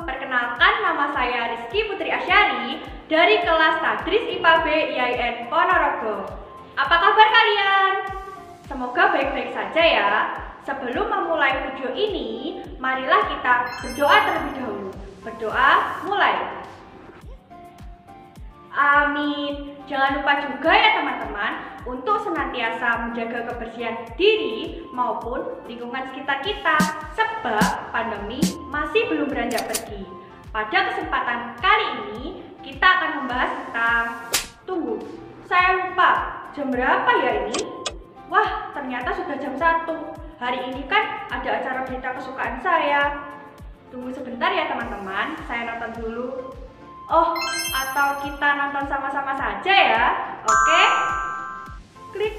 Perkenalkan, nama saya Rizky Putri Asyari dari kelas Tadris IPA B IAIN Ponorogo. Apa kabar kalian? Semoga baik-baik saja ya. Sebelum memulai video ini, marilah kita berdoa terlebih dahulu. Berdoa mulai. Amin. Jangan lupa juga ya teman-teman untuk senantiasa menjaga kebersihan diri maupun lingkungan sekitar kita, sebab pandemi masih belum beranjak pergi. Pada kesempatan kali ini kita akan membahas tentang saya lupa jam berapa ya ini? Wah, ternyata sudah jam 1. Hari ini kan ada acara berita kesukaan saya. Tunggu sebentar ya teman-teman, saya nonton dulu. Oh, atau kita nonton sama-sama saja ya? Oke? Klik.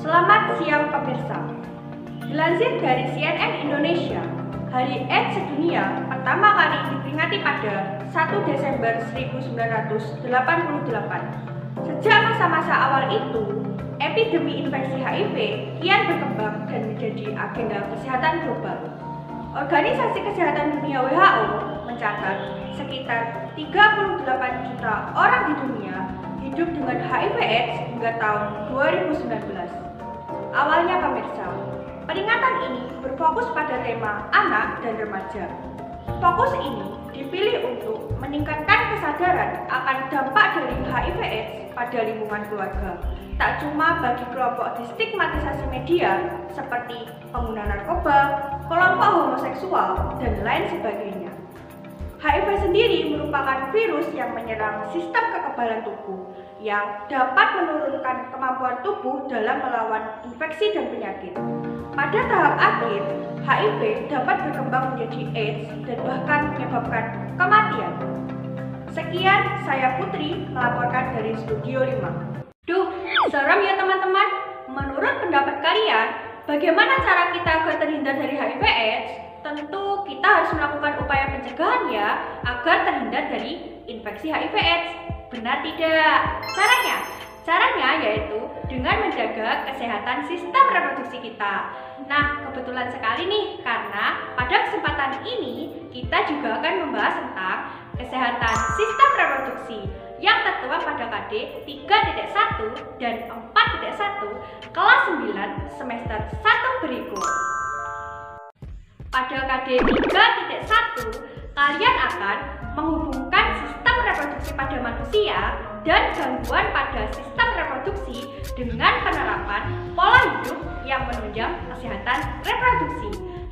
Selamat siang pemirsa. Dilansir dari CNN Indonesia, Hari AIDS Sedunia pertama kali diperingati pada 1 Desember 1988. Sejak masa-masa awal itu, epidemi infeksi HIV kian berkembang dan menjadi agenda kesehatan global. Organisasi Kesehatan Dunia WHO mencatat sekitar 38 juta orang di dunia hidup dengan HIV/AIDS hingga tahun 2019. Awalnya pemirsa, peringatan ini berfokus pada tema anak dan remaja. Fokus ini dipilih untuk meningkatkan kesadaran akan dampak dari HIV/AIDS pada lingkungan keluarga, tak cuma bagi kelompok distigmatisasi media seperti pengguna narkoba, kelompok homoseksual, dan lain sebagainya. HIV sendiri merupakan virus yang menyerang sistem kekebalan tubuh yang dapat menurunkan kemampuan tubuh dalam melawan infeksi dan penyakit. Pada tahap akhir, HIV dapat berkembang menjadi AIDS dan bahkan menyebabkan kematian. Sekian, saya Putri melaporkan dari Studio 5. Duh, serem ya teman-teman. Menurut pendapat kalian, bagaimana cara kita agar terhindar dari HIV/AIDS? Tentu kita harus melakukan upaya pencegahan ya, agar terhindar dari infeksi HIV/AIDS. Benar tidak? Caranya yaitu dengan menjaga kesehatan sistem reproduksi kita. Nah, kebetulan sekali nih, karena pada kesempatan ini kita juga akan membahas tentang kesehatan sistem reproduksi yang tertuang pada KD 3.1 dan 4.1 kelas 9 semester 1 berikut. Pada KD 3.1, kalian akan menghubungkan sistem reproduksi pada manusia dan gangguan pada sistem reproduksi dengan penerapan pola hidup yang menunjang kesehatan reproduksi.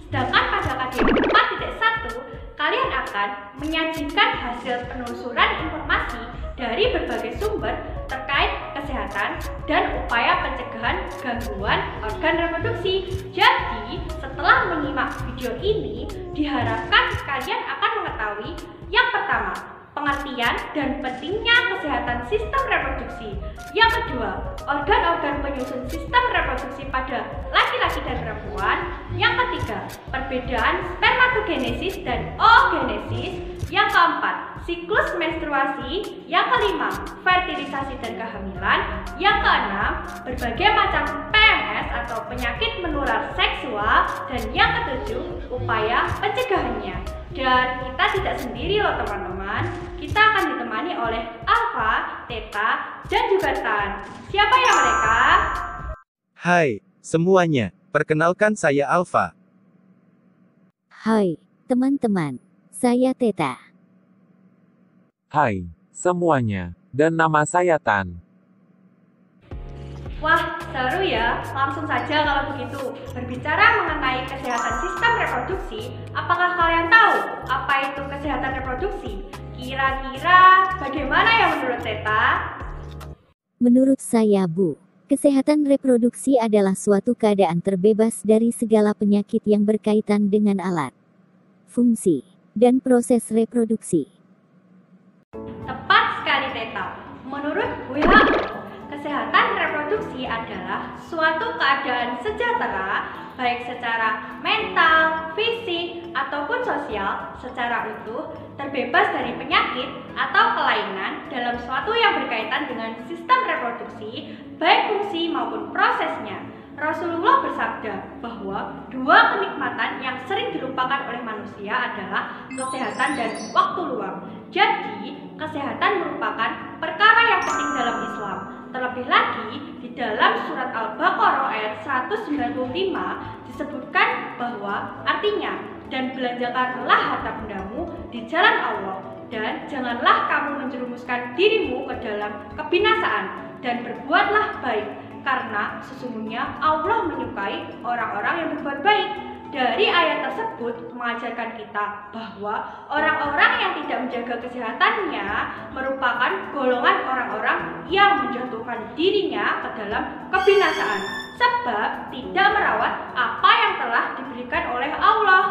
Sedangkan pada KD 4.1, kalian akan menyajikan hasil penelusuran informasi dari berbagai sumber terkait kesehatan dan upaya pencegahan gangguan organ reproduksi. Jadi, setelah menyimak video ini, diharapkan kalian akan mengetahui yang pertama, pengertian dan pentingnya kesehatan sistem reproduksi. Yang kedua, organ-organ penyusun sistem reproduksi pada laki-laki dan perempuan. Yang ketiga, perbedaan spermatogenesis dan oogenesis. Yang keempat, siklus menstruasi. Yang kelima, fertilisasi dan kehamilan. Yang keenam, berbagai macam PMS atau penyakit menular seksual. Dan yang ketujuh, upaya pencegahannya. Dan kita tidak sendiri loh teman-teman. Kita akan ditemani oleh Alfa, Theta, dan juga Tan. Siapa ya mereka? Hai, semuanya. Perkenalkan saya Alfa. Hai, teman-teman. Saya Theta. Hai, semuanya. Dan nama saya Tan. Wah, seru ya. Langsung saja kalau begitu. Berbicara mengenai kesehatan sistem reproduksi, apakah kalian tahu apa itu kesehatan reproduksi? Kira-kira bagaimana ya menurut Theta? Menurut saya, Bu, Kesehatan reproduksi adalah suatu keadaan terbebas dari segala penyakit yang berkaitan dengan alat, fungsi, dan proses reproduksi. Tepat sekali, Teta. Menurut WHO, kesehatan reproduksi adalah suatu keadaan sejahtera, baik secara mental, fisik, ataupun sosial, secara utuh, terbebas dari penyakit atau kelainan dalam suatu yang berkaitan dengan sistem reproduksi, baik fungsi maupun prosesnya. Rasulullah bersabda bahwa dua kenikmatan yang sering dilupakan oleh manusia adalah kesehatan dan waktu luang. Jadi, kesehatan merupakan perkara yang penting dalam Islam. Terlebih lagi, di dalam surat Al-Baqarah ayat 195 disebutkan bahwa artinya, dan belanjakanlah harta bendamu di jalan Allah, dan janganlah kamu menjerumuskan dirimu ke dalam kebinasaan, dan berbuatlah baik, karena sesungguhnya Allah menyukai orang-orang yang berbuat baik. Dari ayat tersebut mengajarkan kita bahwa orang-orang yang tidak menjaga kesehatannya merupakan golongan orang-orang yang menjatuhkan dirinya ke dalam kebinasaan, sebab tidak merawat apa yang telah diberikan oleh Allah.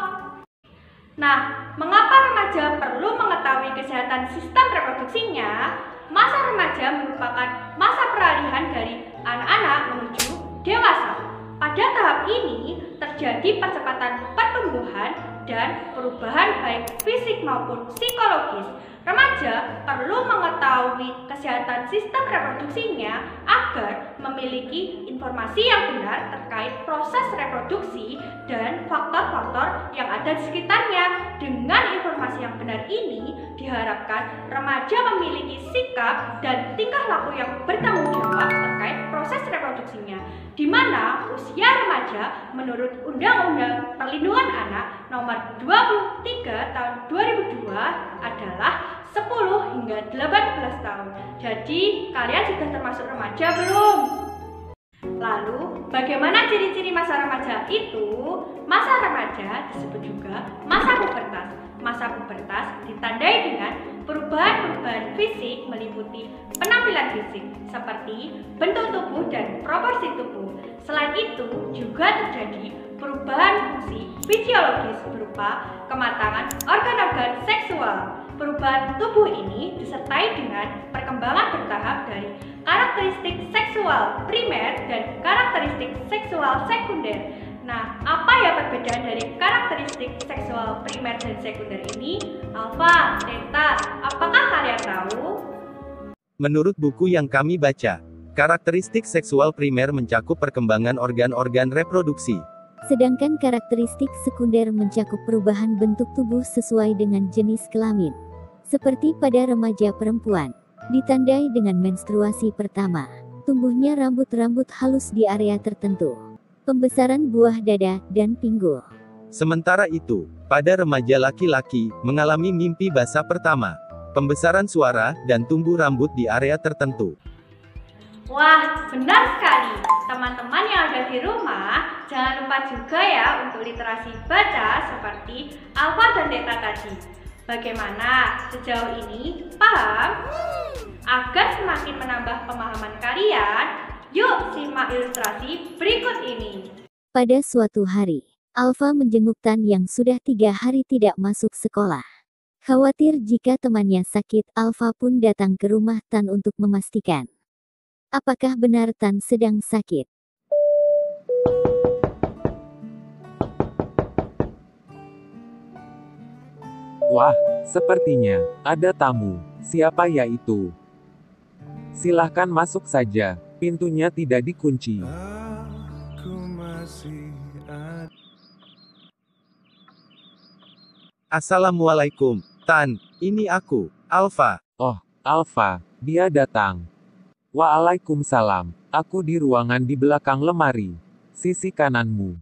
Nah, mengapa remaja perlu mengetahui kesehatan sistem reproduksinya? Masa remaja merupakan masa peralihan dari anak-anak menuju dewasa. Pada tahap ini terjadi percepatan pertumbuhan dan perubahan baik fisik maupun psikologis. Remaja perlu mengetahui kesehatan sistem reproduksinya agar memiliki informasi yang benar terkait proses reproduksi dan faktor-faktor yang ada di sekitarnya. Dengan informasi yang benar ini, diharapkan remaja memiliki sikap dan tingkah laku yang bertanggung jawab terkait proses reproduksinya, di mana usia remaja menurut Undang-Undang Perlindungan Anak Nomor 23 Tahun 2002 adalah 10 hingga 18 tahun. Jadi, kalian sudah termasuk remaja belum? Lalu, bagaimana ciri-ciri masa remaja itu? Masa remaja disebut juga masa pubertas. Masa pubertas ditandai dengan perubahan-perubahan fisik meliputi penampilan fisik seperti bentuk tubuh dan proporsi tubuh. Selain itu, juga terjadi perubahan fungsi fisiologis berupa kematangan organ-organ seksual. Perubahan tubuh ini disertai dengan perkembangan bertahap dari karakteristik seksual primer dan karakteristik seksual sekunder. Nah, apa ya perbedaan dari karakteristik seksual primer dan sekunder ini? Alfa, Theta, apakah kalian tahu? Menurut buku yang kami baca, karakteristik seksual primer mencakup perkembangan organ-organ reproduksi. Sedangkan karakteristik sekunder mencakup perubahan bentuk tubuh sesuai dengan jenis kelamin. Seperti pada remaja perempuan, ditandai dengan menstruasi pertama, tumbuhnya rambut-rambut halus di area tertentu, pembesaran buah dada dan pinggul. Sementara itu, pada remaja laki-laki, mengalami mimpi basah pertama, pembesaran suara, dan tumbuh rambut di area tertentu. Wah, benar sekali. Teman-teman yang ada di rumah, jangan lupa juga ya untuk literasi baca seperti Alfa dan Theta tadi. Bagaimana sejauh ini? Paham? Agar semakin menambah pemahaman kalian, yuk simak ilustrasi berikut ini. Pada suatu hari, Alfa menjenguk Tan yang sudah 3 hari tidak masuk sekolah. Khawatir jika temannya sakit, Alfa pun datang ke rumah Tan untuk memastikan apakah benar Tan sedang sakit. Wah, sepertinya ada tamu. Siapa ya itu? Silahkan masuk saja. Pintunya tidak dikunci. Assalamualaikum, Tan. Ini aku, Alfa. Oh, Alfa, dia datang. Waalaikumsalam. Aku di ruangan di belakang lemari. Sisi kananmu.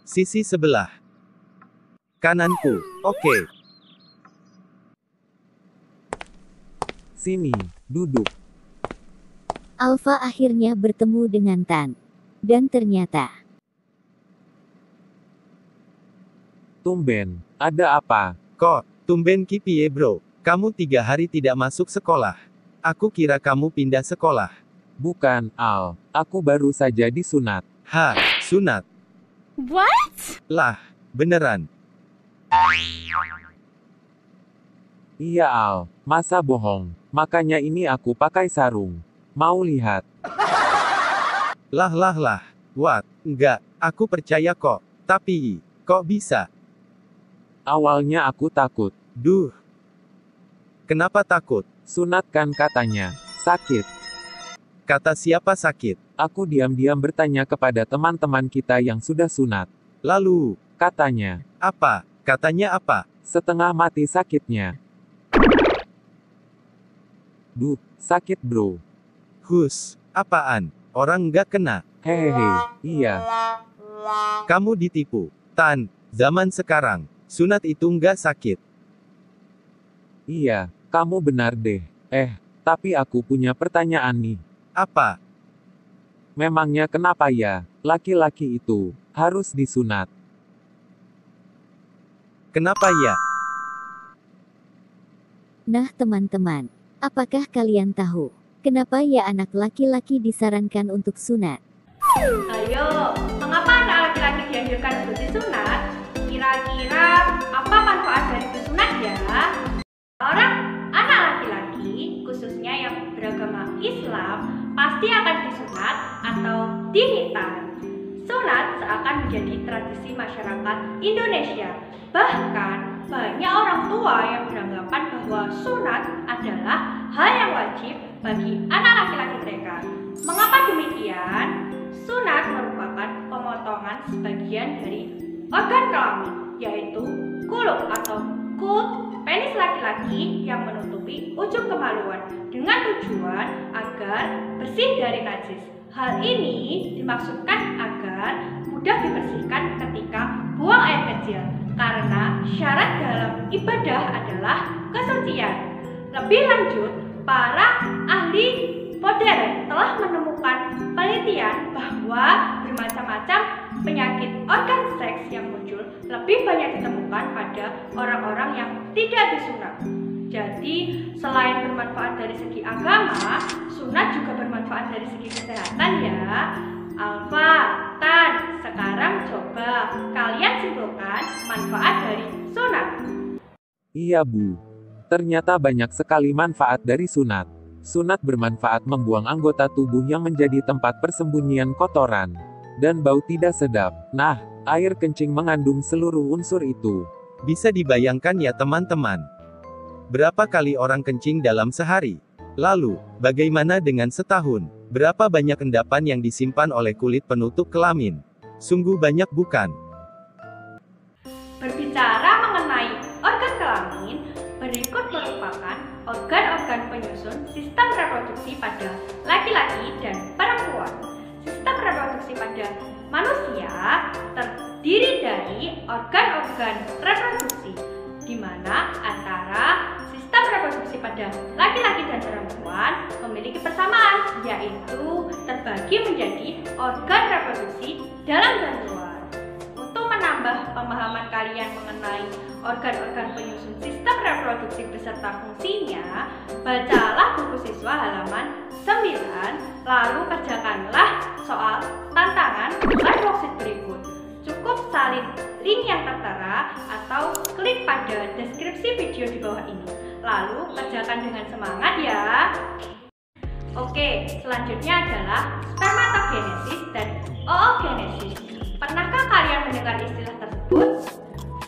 Sisi sebelah kananku. Oke. Sini, duduk. Alfa akhirnya bertemu dengan Tan. Dan ternyata, tumben, ada apa? Kok, tumben kipiye bro? Kamu 3 hari tidak masuk sekolah. Aku kira kamu pindah sekolah. Bukan, Al. Aku baru saja disunat. Sunat. What? Lah, beneran. Iya, Al. Masa bohong. Makanya ini aku pakai sarung. Mau lihat? Lah. What? Enggak, aku percaya kok. Tapi, kok bisa? Awalnya aku takut. Duh. Kenapa takut? Sunat kan katanya. Sakit. Kata siapa sakit? Aku diam-diam bertanya kepada teman-teman kita yang sudah sunat. Lalu, Katanya, apa? Katanya apa? setengah mati sakitnya. Duh, sakit bro. Hus, apaan? Orang nggak kena. Hehehe, iya. Kamu ditipu. Tan, zaman sekarang, sunat itu nggak sakit. Iya, kamu benar deh. Tapi aku punya pertanyaan nih. Apa? Memangnya kenapa ya, laki-laki itu harus disunat? Kenapa ya? Nah teman-teman, apakah kalian tahu, kenapa ya anak laki-laki disarankan untuk sunat? Ayo, mengapa anak laki-laki dianjurkan untuk disunat? Kira-kira apa manfaat dari disunat ya? Orang anak laki-laki, khususnya yang beragama Islam, pasti akan disunat atau dihitan. Sunat seakan menjadi tradisi masyarakat Indonesia. Bahkan, banyak orang tua yang beranggapan bahwa sunat adalah hal yang wajib bagi anak laki-laki mereka. Mengapa demikian? Sunat merupakan pemotongan sebagian dari organ kelamin, yaitu kuluk atau kut penis laki-laki yang menutupi ujung kemaluan dengan tujuan agar bersih dari najis. Hal ini dimaksudkan agar mudah dibersihkan ketika buang air kecil, karena syarat dalam ibadah adalah kesucian. Lebih lanjut, para ahli modern telah menemukan penelitian bahwa bermacam-macam penyakit organ seks yang muncul lebih banyak ditemukan pada orang-orang yang tidak disunat. Jadi, selain bermanfaat dari segi agama, sunat juga bermanfaat dari segi kesehatan ya. Alfa, Tan, sekarang coba kalian simpulkan manfaat dari sunat. Iya Bu. Ternyata banyak sekali manfaat dari sunat. Sunat bermanfaat membuang anggota tubuh yang menjadi tempat persembunyian kotoran dan bau tidak sedap. Nah, air kencing mengandung seluruh unsur itu. Bisa dibayangkan ya teman-teman. Berapa kali orang kencing dalam sehari? Lalu, bagaimana dengan setahun? Berapa banyak endapan yang disimpan oleh kulit penutup kelamin? Sungguh banyak bukan? Berbicara mengenai organ kelamin, berikut merupakan organ-organ penyusun sistem reproduksi pada laki-laki dan perempuan. Sistem reproduksi pada manusia terdiri dari organ-organ reproduksi, di mana antara sistem reproduksi pada laki-laki dan perempuan memiliki persamaan, yaitu terbagi menjadi organ reproduksi dalam dan luar. Untuk menambah pemahaman kalian mengenai organ-organ penyusun sistem reproduksi beserta fungsinya, bacalah buku siswa halaman 9, lalu kerjakanlah soal tantangan live worksheet berikut. Cukup salin link yang tertera atau klik pada deskripsi video di bawah ini. Lalu kerjakan dengan semangat ya. Oke, selanjutnya adalah spermatogenesis dan oogenesis. Pernahkah kalian mendengar istilah tersebut?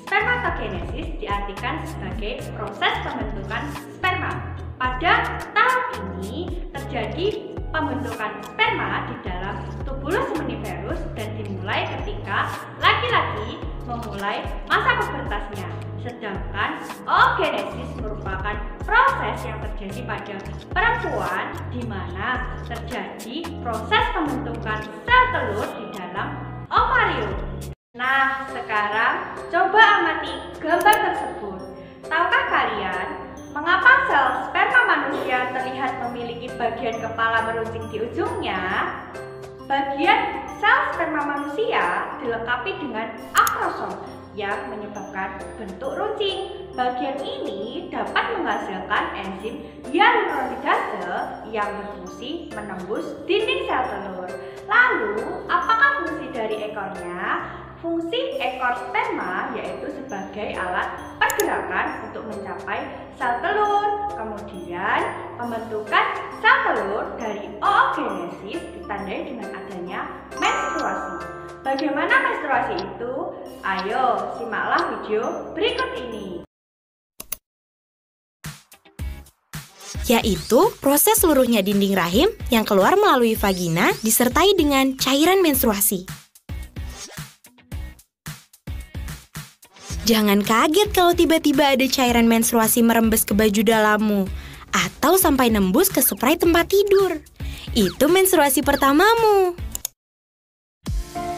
Spermatogenesis diartikan sebagai proses pembentukan sperma. Pada tahap ini terjadi pembentukan sperma di dalam tubulus seminiferus dan dimulai ketika laki-laki memulai masa pubertasnya. Sedangkan oogenesis merupakan proses yang terjadi pada perempuan di mana terjadi proses pembentukan sel telur di dalam ovarium. Nah, sekarang coba amati gambar tersebut. Tahukah kalian mengapa sel sperma manusia terlihat memiliki bagian kepala meruncing di ujungnya? Bagian sel sperma manusia dilengkapi dengan akrosom yang menyebabkan bentuk runcing. Bagian ini dapat menghasilkan enzim hyaluronidase yang berfungsi menembus dinding sel telur. Lalu, apakah fungsi dari ekornya? Fungsi ekor sperma yaitu sebagai alat pergerakan untuk mencapai sel telur. Kemudian, pembentukan sel telur dari oogenesis ditandai dengan adanya menstruasi. Bagaimana menstruasi itu? Ayo, simaklah video berikut ini. Yaitu proses luruhnya dinding rahim yang keluar melalui vagina disertai dengan cairan menstruasi. Jangan kaget kalau tiba-tiba ada cairan menstruasi merembes ke baju dalammu atau sampai nembus ke spray tempat tidur. Itu menstruasi pertamamu.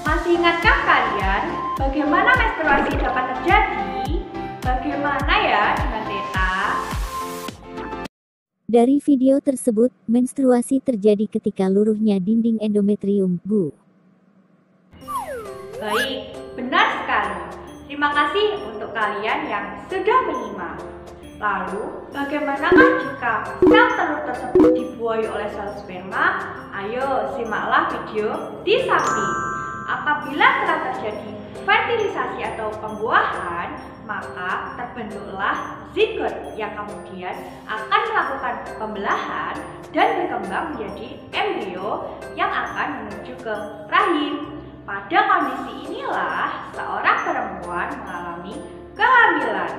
Masih ingatkah kalian bagaimana menstruasi dapat terjadi? Bagaimana ya dengan Teta? Dari video tersebut, menstruasi terjadi ketika luruhnya dinding endometrium, Bu. Baik, benar sekali. Terima kasih untuk kalian yang sudah menyimak. Lalu, bagaimanakah jika sel telur tersebut dibuai oleh sel sperma? Ayo, simaklah video di samping. Apabila telah terjadi fertilisasi atau pembuahan, maka terbentuklah zigot yang kemudian akan melakukan pembelahan dan berkembang menjadi embrio yang akan menuju ke rahim. Pada kondisi inilah seorang perempuan mengalami kehamilan.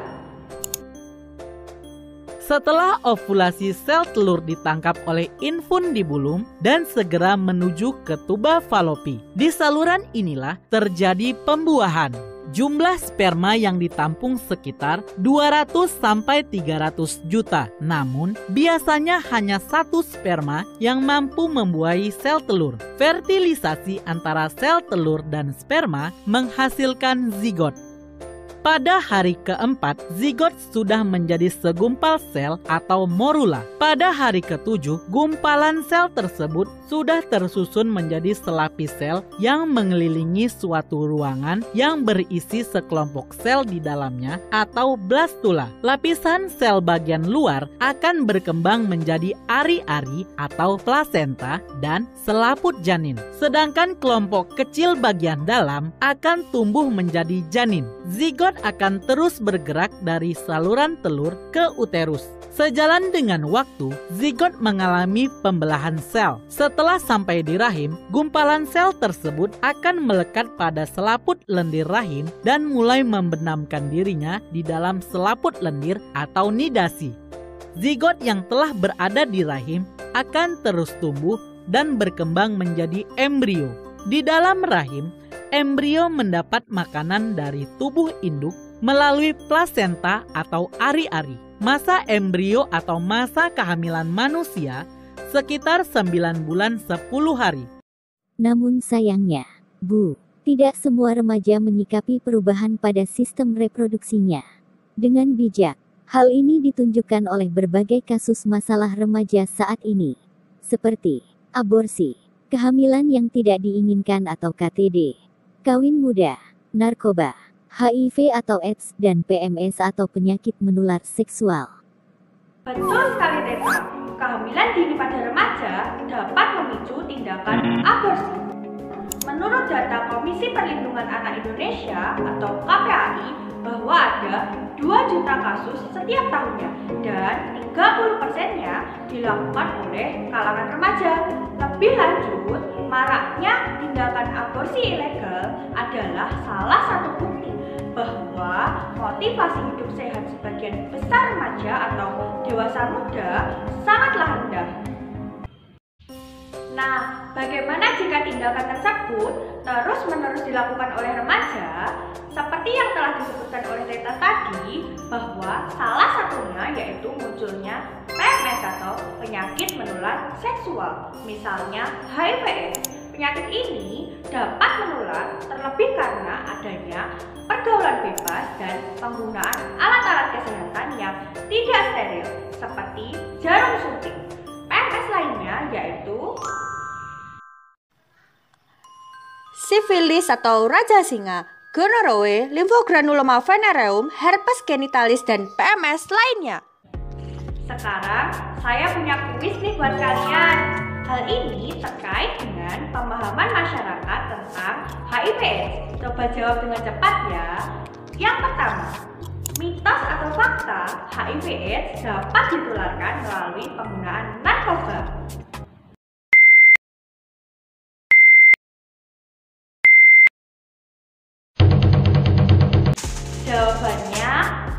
Setelah ovulasi, sel telur ditangkap oleh infundibulum dan segera menuju ke tuba falopi. Di saluran inilah terjadi pembuahan. Jumlah sperma yang ditampung sekitar 200-300 juta. Namun, biasanya hanya satu sperma yang mampu membuahi sel telur. Fertilisasi antara sel telur dan sperma menghasilkan zigot. Pada hari keempat, zigot sudah menjadi segumpal sel atau morula. Pada hari ketujuh, gumpalan sel tersebut sudah tersusun menjadi selapis sel yang mengelilingi suatu ruangan yang berisi sekelompok sel di dalamnya atau blastula. Lapisan sel bagian luar akan berkembang menjadi ari-ari atau plasenta dan selaput janin. Sedangkan kelompok kecil bagian dalam akan tumbuh menjadi janin. Zigot akan terus bergerak dari saluran telur ke uterus. Sejalan dengan waktu, zigot mengalami pembelahan sel. Setelah sampai di rahim, gumpalan sel tersebut akan melekat pada selaput lendir rahim dan mulai membenamkan dirinya di dalam selaput lendir atau nidasi. Zigot yang telah berada di rahim akan terus tumbuh dan berkembang menjadi embrio. Di dalam rahim, embrio mendapat makanan dari tubuh induk melalui plasenta atau ari-ari. Masa embrio atau masa kehamilan manusia sekitar 9 bulan 10 hari. Namun sayangnya, Bu, tidak semua remaja menyikapi perubahan pada sistem reproduksinya dengan bijak. Hal ini ditunjukkan oleh berbagai kasus masalah remaja saat ini, seperti aborsi, kehamilan yang tidak diinginkan atau KTD, kawin muda, narkoba, HIV atau AIDS, dan PMS atau penyakit menular seksual. Betul sekali Teta, kehamilan dini pada remaja dapat memicu tindakan aborsi. Menurut data Komisi Perlindungan Anak Indonesia atau KPAI, bahwa ada 2 juta kasus setiap tahunnya dan 30%-nya dilakukan oleh kalangan remaja. Lebih lanjut, maraknya tindakan aborsi ilegal adalah salah satu bukti bahwa motivasi hidup sehat sebagian besar remaja atau dewasa muda sangatlah rendah. Nah, bagaimana jika tindakan tersebut terus-menerus dilakukan oleh remaja? Seperti yang telah disebutkan oleh Teta tadi, bahwa salah satunya yaitu munculnya PMS atau penyakit menular seksual, misalnya HIV/AIDS. Penyakit ini dapat menular terlebih karena adanya pergaulan bebas dan penggunaan alat-alat kesehatan yang tidak steril, seperti jarum suntik. PMS lainnya yaitu sifilis atau raja singa, gonorrhoea, lymphogranuloma venereum, herpes genitalis, dan PMS lainnya. Sekarang saya punya kuis nih buat kalian. Hal ini terkait dengan pemahaman masyarakat tentang HIV/AIDS. Coba jawab dengan cepat ya. Yang pertama, mitos atau fakta HIV/AIDS dapat ditularkan melalui penggunaan narkoba. Jawabannya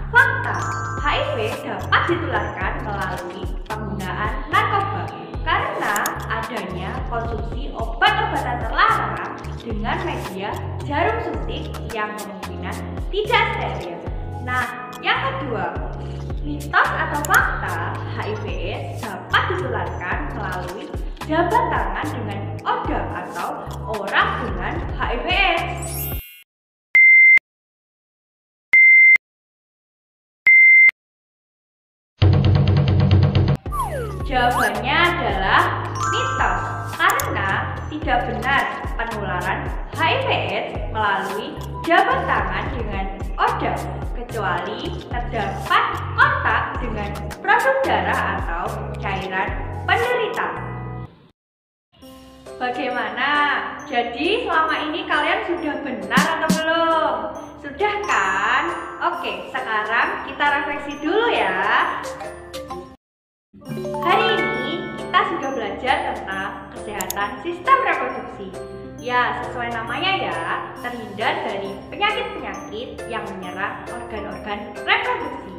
fakta. HIV dapat ditularkan melalui penggunaan narkoba karena adanya konsumsi obat-obatan terlarang dengan media jarum suntik yang kemungkinan tidak steril. Nah, yang kedua, mitos atau fakta HIV/AIDS dapat ditularkan melalui jabat tangan dengan odam atau orang dengan HIV/AIDS. Jawabannya adalah mitos, karena tidak benar penularan HIV/AIDS melalui jabat tangan dengan odam, kecuali terdapat kontak dengan produk darah atau cairan penderita. Bagaimana? Jadi selama ini kalian sudah benar atau belum? Sudah kan? Oke, sekarang kita refleksi dulu ya. Hari ini kita sudah belajar tentang kesehatan sistem reproduksi. Ya, sesuai namanya ya, terhindar dari penyakit-penyakit yang menyerang organ-organ reproduksi.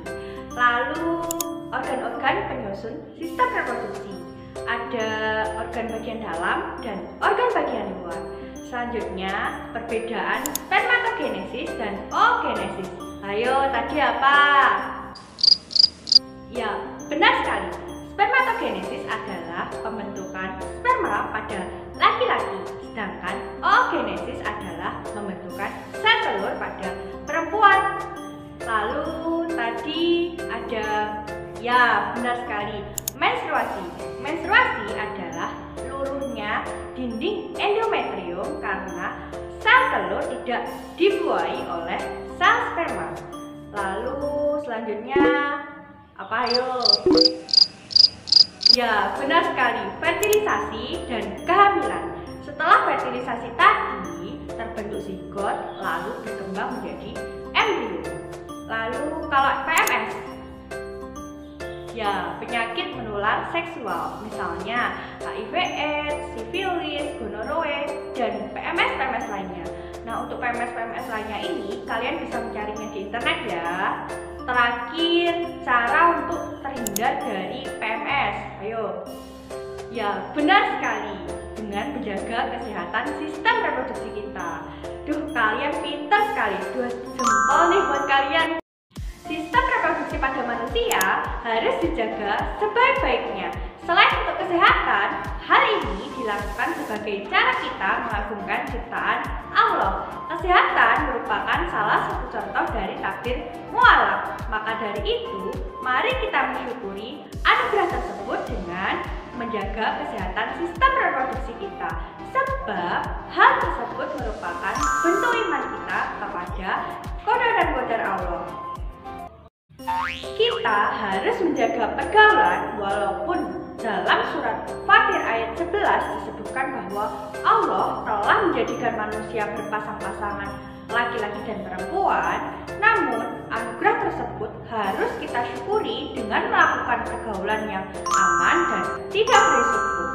Lalu, organ-organ penyusun sistem reproduksi. Ada organ bagian dalam dan organ bagian luar. Selanjutnya, perbedaan spermatogenesis dan oogenesis. Ayo, tadi apa? Ya, benar sekali. Spermatogenesis adalah pembentukan sperma pada laki-laki, sedangkan oogenesis adalah pembentukan sel telur pada perempuan. Lalu tadi ada, ya benar sekali, menstruasi. Menstruasi adalah luruhnya dinding endometrium karena sel telur tidak dibuahi oleh sel sperma. Lalu selanjutnya apa ayo? Ya, benar sekali, fertilisasi dan kehamilan. Setelah fertilisasi tadi, terbentuk zigot, lalu berkembang menjadi embrio. Lalu kalau PMS, ya penyakit menular seksual, misalnya HIV/AIDS, sifilis, gonorrhoea, dan PMS lainnya. Nah, untuk PMS lainnya ini, kalian bisa mencarinya di internet ya. Terakhir, cara untuk terhindar dari PMS. Ayo. Ya, benar sekali. Dengan menjaga kesehatan sistem reproduksi kita. Duh, kalian pintar sekali. 2 jempol nih buat kalian. Sistem reproduksi pada manusia harus dijaga sebaik-baiknya. Selain untuk kesehatan, hal ini dilakukan sebagai cara kita mengagungkan ciptaan Allah. Kesehatan merupakan salah satu contoh dari takdir mu'alaf. Maka dari itu, mari kita mensyukuri anugerah tersebut dengan menjaga kesehatan sistem reproduksi kita. Sebab hal tersebut merupakan bentuk iman kita kepada qada dan qadar Allah. Kita harus menjaga pergaulan walaupun dalam surat Fatir ayat 11 disebutkan bahwa Allah telah menjadikan manusia berpasang-pasangan laki-laki dan perempuan. Namun anugerah tersebut harus kita syukuri dengan melakukan pergaulan yang aman dan tidak berisiko.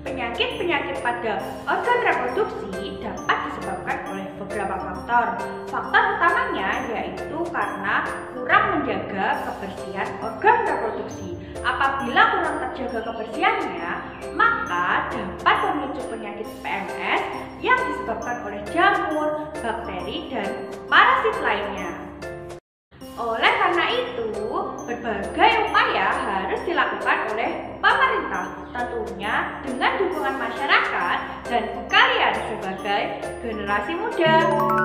Penyakit-penyakit pada organ reproduksi dapat disebabkan oleh beberapa faktor. Faktor utamanya yaitu karena kurang menjaga kebersihan organ reproduksi. Apabila kurang terjaga kebersihannya, maka dapat memicu penyakit PMS yang disebabkan oleh jamur, bakteri, dan parasit lainnya. Oleh karena itu, berbagai upaya harus dilakukan oleh pemerintah, tentunya dengan dukungan masyarakat dan kalian sebagai generasi muda.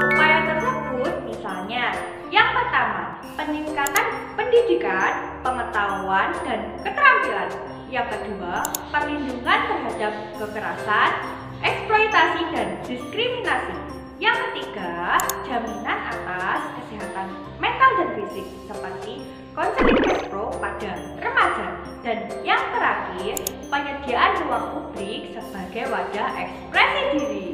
Upaya tersebut misalnya, yang pertama, peningkatan pendidikan, pengetahuan, dan keterampilan. Yang kedua, perlindungan terhadap kekerasan, eksploitasi, dan diskriminasi. Yang ketiga, jaminan atas kesehatan mental dan fisik seperti konseling pro pada remaja. Dan yang terakhir, penyediaan ruang publik sebagai wadah ekspresi diri.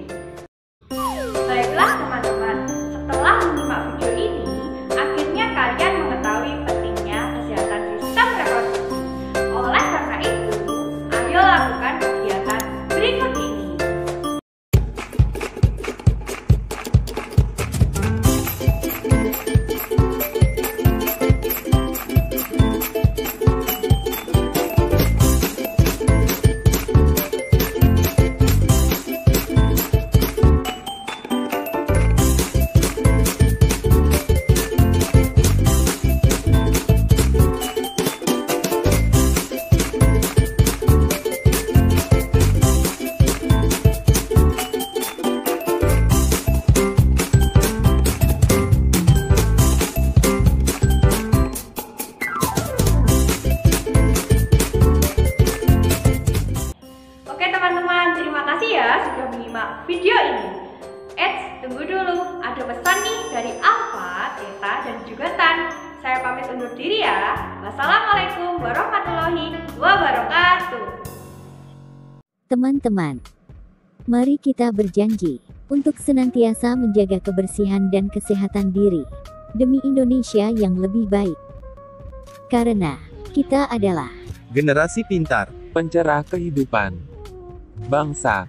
Baiklah teman-teman, setelah menyimak video ini, akhirnya kalian mengetahui pentingnya kesehatan sistem reproduksi. Oleh karena itu, ayo lakukan kegiatan berikut ini. Sudah menyimak video ini. Tunggu dulu, ada pesan nih dari Alfa, Theta, dan juga Tan. Saya pamit undur diri ya. Wassalamualaikum warahmatullahi wabarakatuh. Teman-teman, mari kita berjanji untuk senantiasa menjaga kebersihan dan kesehatan diri demi Indonesia yang lebih baik. Karena kita adalah generasi pintar, pencerah kehidupan bangsa.